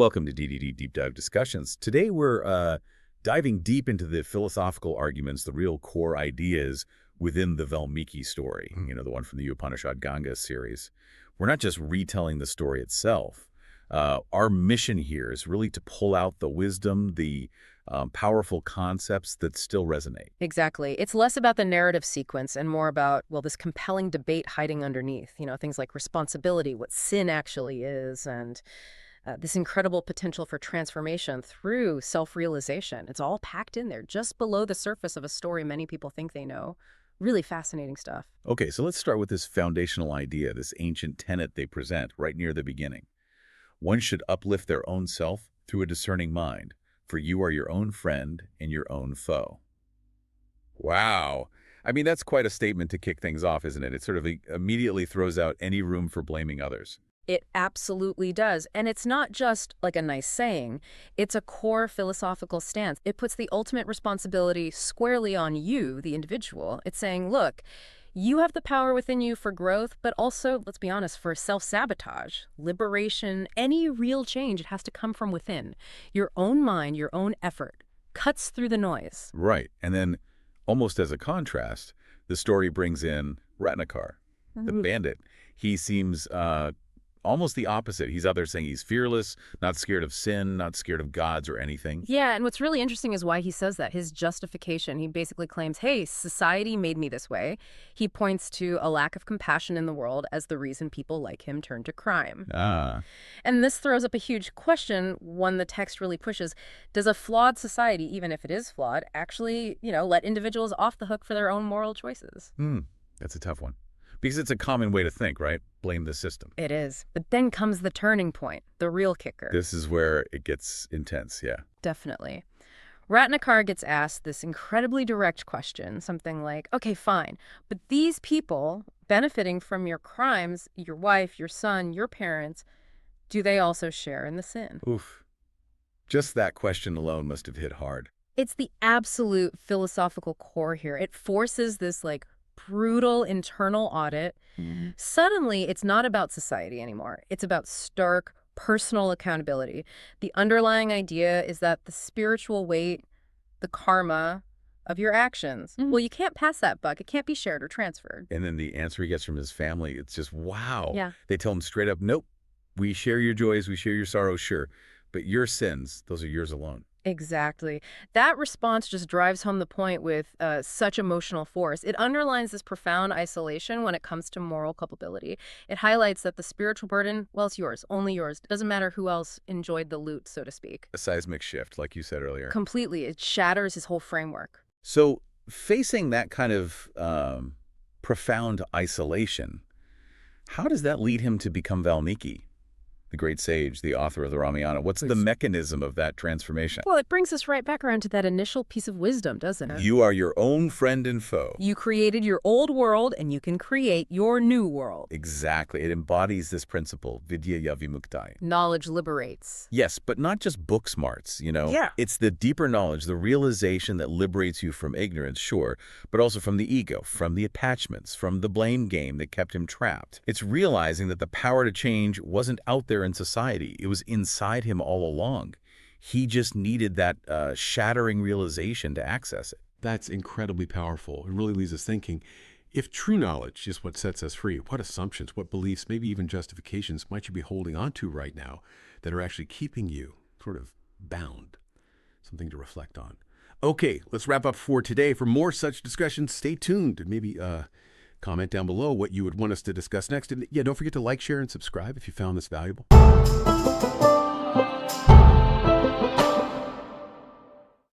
Welcome to DDD Deep Dive Discussions. Today we're diving deep into the philosophical arguments, the real core ideas within the Valmiki story, the one from the Upanishad Ganga series. We're not just retelling the story itself. Our mission here is really to pull out the wisdom, the powerful concepts that still resonate. Exactly. It's less about the narrative sequence and more about, well, this compelling debate hiding underneath, things like responsibility, what sin actually is, and this incredible potential for transformation through self-realization. It's all packed in there, just below the surface of a story many people think they know. Really fascinating stuff. Okay, so let's start with this foundational idea, this ancient tenet they present right near the beginning. One should uplift their own self through a discerning mind, for you are your own friend and your own foe. Wow. I mean, that's quite a statement to kick things off, isn't it? It sort of immediately throws out any room for blaming others. It absolutely does. And it's not just like a nice saying. It's a core philosophical stance. It puts the ultimate responsibility squarely on you, the individual. It's saying, look, you have the power within you for growth, but also, let's be honest, for self-sabotage, liberation, any real change. It has to come from within. Your own mind, your own effort cuts through the noise. Right. And then, almost as a contrast, the story brings in Ratnakar, the bandit. He seems almost the opposite. He's out there saying he's fearless, not scared of sin, not scared of gods or anything. Yeah, and what's really interesting is why he says that. His justification, he basically claims, hey, society made me this way. He points to a lack of compassion in the world as the reason people like him turn to crime. And this throws up a huge question, one the text really pushes. Does a flawed society, even if it is flawed, actually, let individuals off the hook for their own moral choices? That's a tough one. Because it's a common way to think, right? Blame the system. It is. But then comes the turning point, the real kicker. This is where it gets intense, yeah. Definitely. Ratnakar gets asked this incredibly direct question, something like, okay, fine, but these people benefiting from your crimes, your wife, your son, your parents, do they also share in the sin? Oof. Just that question alone must have hit hard. It's the absolute philosophical core here. It forces this, brutal internal audit. Suddenly, it's not about society anymore. It's about stark personal accountability. The underlying idea is that the spiritual weight, the karma of your actions, well, you can't pass that buck. It can't be shared or transferred. And then the answer he gets from his family, it's just, wow. Yeah. They tell him straight up, nope, we share your joys, we share your sorrows, sure. But your sins, those are yours alone. Exactly. That response just drives home the point with such emotional force. It underlines this profound isolation when it comes to moral culpability. It highlights that the spiritual burden, well, it's yours, only yours. It doesn't matter who else enjoyed the loot, so to speak. A seismic shift, like you said earlier. Completely. It shatters his whole framework. So facing that kind of profound isolation, how does that lead him to become Valmiki, the great sage, the author of the Ramayana? What's the mechanism of that transformation? Well, it brings us right back around to that initial piece of wisdom, doesn't it? You are your own friend and foe. You created your old world, and you can create your new world. Exactly. It embodies this principle, vidya yavimuktai. Knowledge liberates. Yes, but not just book smarts, Yeah. It's the deeper knowledge, the realization that liberates you from ignorance, sure, but also from the ego, from the attachments, from the blame game that kept him trapped. It's realizing that the power to change wasn't out there in society. It was inside him all along. He just needed that shattering realization to access it. That's incredibly powerful. It really leaves us thinking, if true knowledge is what sets us free, what assumptions, what beliefs, maybe even justifications might you be holding on to right now that are actually keeping you sort of bound? Something to reflect on. Okay, let's wrap up for today. For more such discussions, stay tuned and maybe comment down below what you would want us to discuss next. And yeah, don't forget to like, share, and subscribe if you found this valuable.